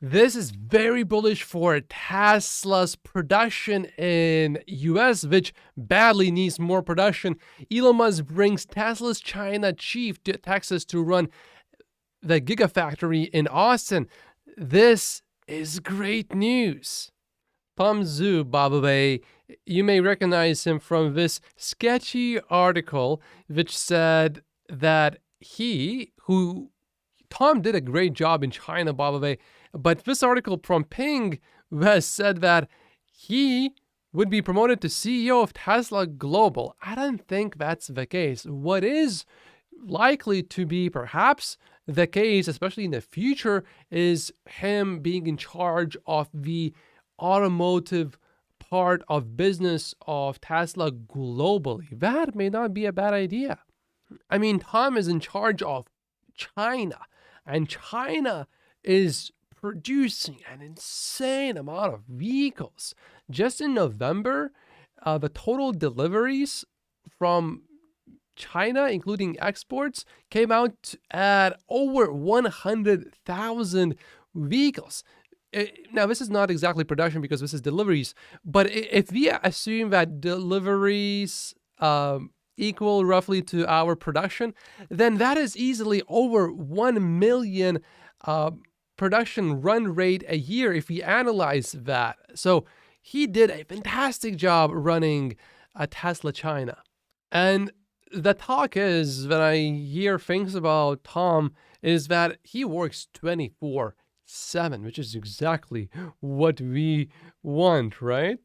This is very bullish for Tesla's production in US, which badly needs more production. Elon Musk brings Tesla's China chief to Texas to run the Gigafactory in Austin. This is great news. Tom Zhu, by the way, you may recognize him from this sketchy article which said that Tom did a great job in China, by the way, but this article from Ping has said that he would be promoted to CEO of Tesla Global. I don't think that's the case. What is likely to be perhaps the case, especially in the future, is him being in charge of the automotive part of business of Tesla globally. That may not be a bad idea. I mean, Tom is in charge of China, and China is producing an insane amount of vehicles. Just in November, the total deliveries from China, including exports, came out at over 100,000 vehicles. Now, this is not exactly production because this is deliveries, but if we assume that deliveries equal roughly to our production, then that is easily over 1 million production run rate a year if we analyze that. So he did a fantastic job running Tesla China. And the talk is, when I hear things about Tom, is that he works 24/7, which is exactly what we want, right?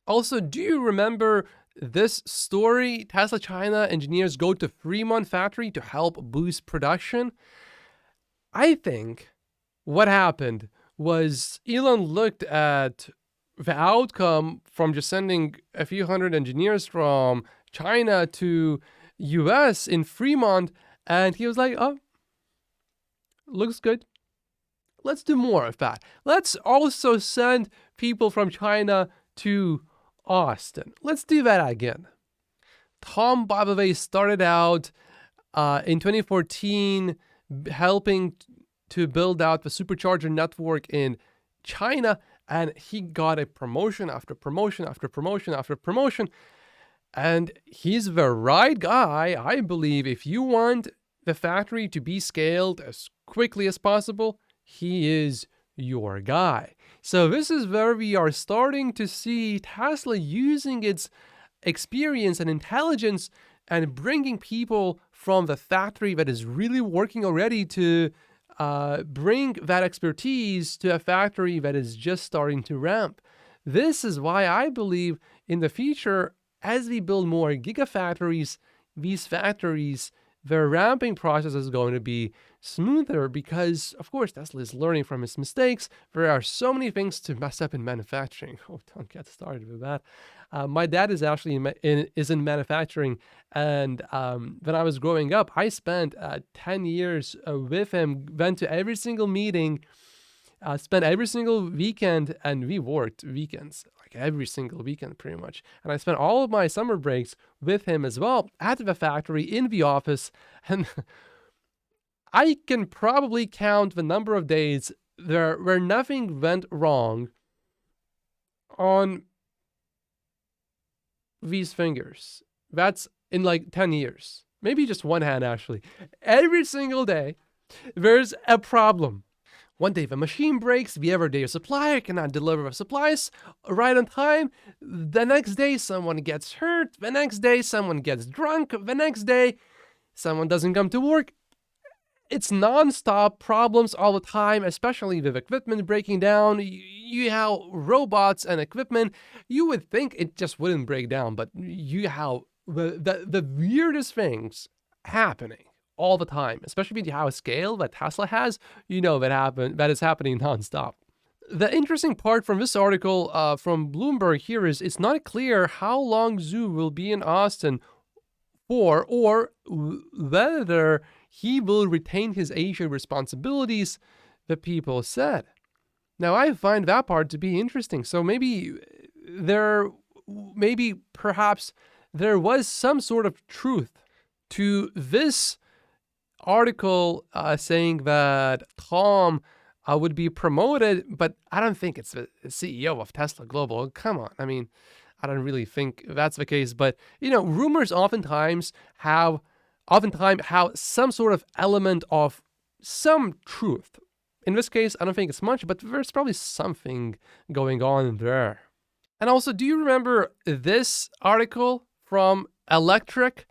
Also, do you remember this story? Tesla China engineers go to Fremont factory to help boost production. I think what happened was Elon looked at the outcome from just sending a few hundred engineers from China to US in Fremont, and he was like, oh, looks good. Let's do more of that. Let's also send people from China to Austin. Let's do that again. Tom, by the way, started out in 2014 helping to build out the supercharger network in China, and he got a promotion after promotion after promotion after promotion. And he's the right guy, I believe. If you want the factory to be scaled as quickly as possible, he is your guy. So this is where we are starting to see Tesla using its experience and intelligence and bringing people from the factory that is really working already to bring that expertise to a factory that is just starting to ramp. This is why I believe in the future, as we build more gigafactories, these factories, their ramping process is going to be smoother because, of course, Tesla is learning from its mistakes. There are so many things to mess up in manufacturing. Oh, don't get started with that. My dad is actually in manufacturing, and when I was growing up, I spent 10 years with him, went to every single meeting, spent every single weekend, and we worked weekends, like every single weekend pretty much. And I spent all of my summer breaks with him as well at the factory, in the office, and I can probably count the number of days there where nothing went wrong on these fingers. That's in like 10 years. Maybe just one hand, actually. Every single day, there's a problem. One day the machine breaks, the other day a supplier cannot deliver the supplies right on time. The next day someone gets hurt. The next day someone gets drunk. The next day someone doesn't come to work. It's non-stop problems all the time, especially with equipment breaking down. You have robots and equipment. You would think it just wouldn't break down, but you have the weirdest things happening all the time, especially with how scale that Tesla has. You know that is happening non-stop. The interesting part from this article from Bloomberg here is it's not clear how long Zhu will be in Austin for, or whether he will retain his Asia responsibilities, the people said. Now, I find that part to be interesting. So perhaps there was some sort of truth to this article saying that Tom would be promoted, but I don't think it's the CEO of Tesla Global. Come on. I mean, I don't really think that's the case. But, rumors oftentimes have some sort of element of some truth. In this case, I don't think it's much, but there's probably something going on there. And also, do you remember this article from Electric?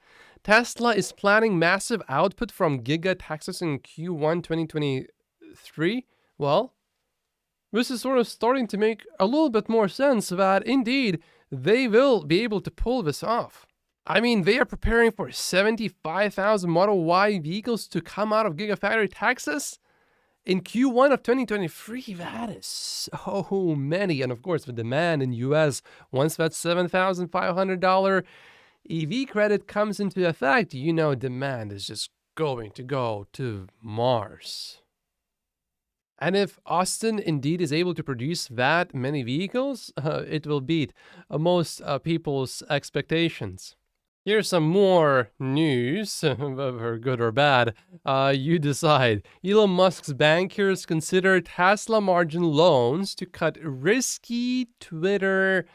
Tesla is planning massive output from Giga Texas in Q1 2023. Well, this is sort of starting to make a little bit more sense that indeed they will be able to pull this off. I mean, they are preparing for 75,000 Model Y vehicles to come out of Gigafactory Texas in Q1 of 2023. That is so many. And of course, the demand in US, once that $7,500 EV credit comes into effect, demand is just going to go to Mars. And if Austin indeed is able to produce that many vehicles, it will beat most people's expectations. Here's some more news, whether good or bad. You decide. Elon Musk's bankers consider Tesla margin loans to cut risky Twitter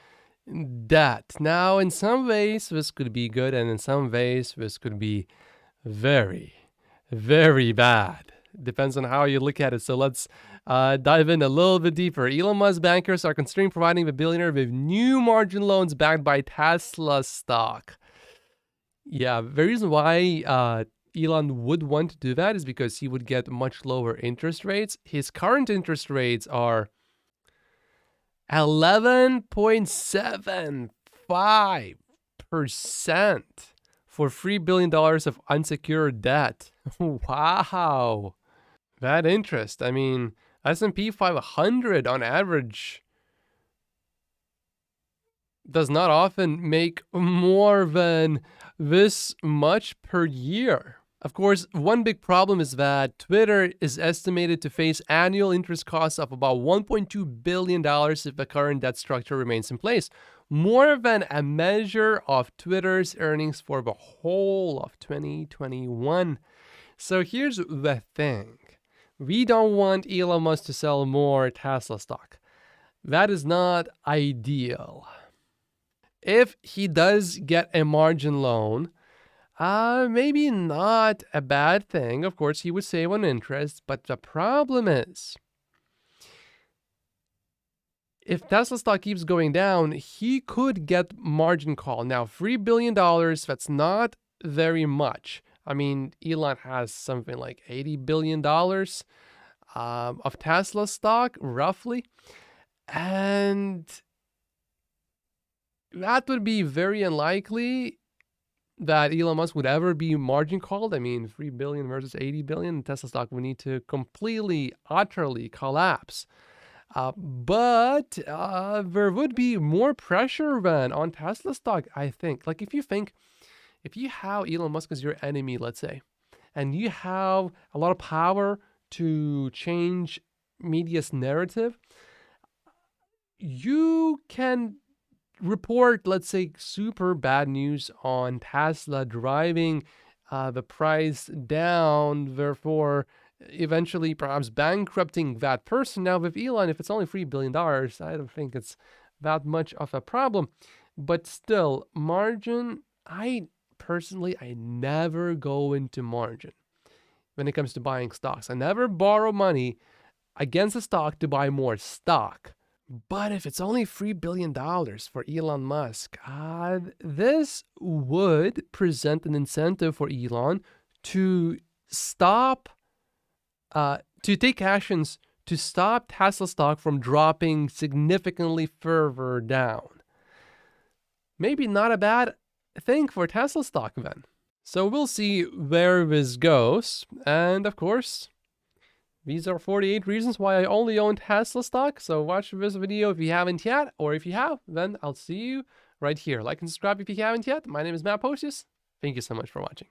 debt. Now, in some ways, this could be good, and in some ways, this could be very, very bad. Depends on how you look at it. So let's dive in a little bit deeper. Elon Musk's bankers are considering providing the billionaire with new margin loans backed by Tesla stock. Yeah, the reason why Elon would want to do that is because he would get much lower interest rates. His current interest rates are 11.75% for $3 billion of unsecured debt. Wow. That interest. I mean, S&P 500 on average does not often make more than this much per year. Of course, one big problem is that Twitter is estimated to face annual interest costs of about $1.2 billion if the current debt structure remains in place, more than a measure of Twitter's earnings for the whole of 2021. So here's the thing. We don't want Elon Musk to sell more Tesla stock. That is not ideal. If he does get a margin loan, maybe not a bad thing. Of course, he would save on interest, but the problem is, if Tesla stock keeps going down, he could get margin call. Now, $3 billion, that's not very much. I mean, Elon has something like $80 billion of Tesla stock, roughly. And that would be very unlikely that Elon Musk would ever be margin called. I mean, 3 billion versus 80 billion, Tesla stock would need to completely, utterly collapse. But there would be more pressure then on Tesla stock, I think. Like, if you have Elon Musk as your enemy, let's say, and you have a lot of power to change media's narrative, you can report, let's say, super bad news on Tesla, driving the price down, therefore eventually perhaps bankrupting that person. Now with Elon, if it's only $3 billion, I don't think it's that much of a problem. But still, margin, I never go into margin when it comes to buying stocks. I never borrow money against a stock to buy more stock. But if it's only $3 billion for Elon Musk, this would present an incentive for Elon to take actions to stop Tesla stock from dropping significantly further down. Maybe not a bad thing for Tesla stock then. So we'll see where this goes. And of course, these are 48 reasons why I only own Tesla stock. So watch this video if you haven't yet, or if you have, then I'll see you right here. Like and subscribe if you haven't yet. My name is Matt Posius. Thank you so much for watching.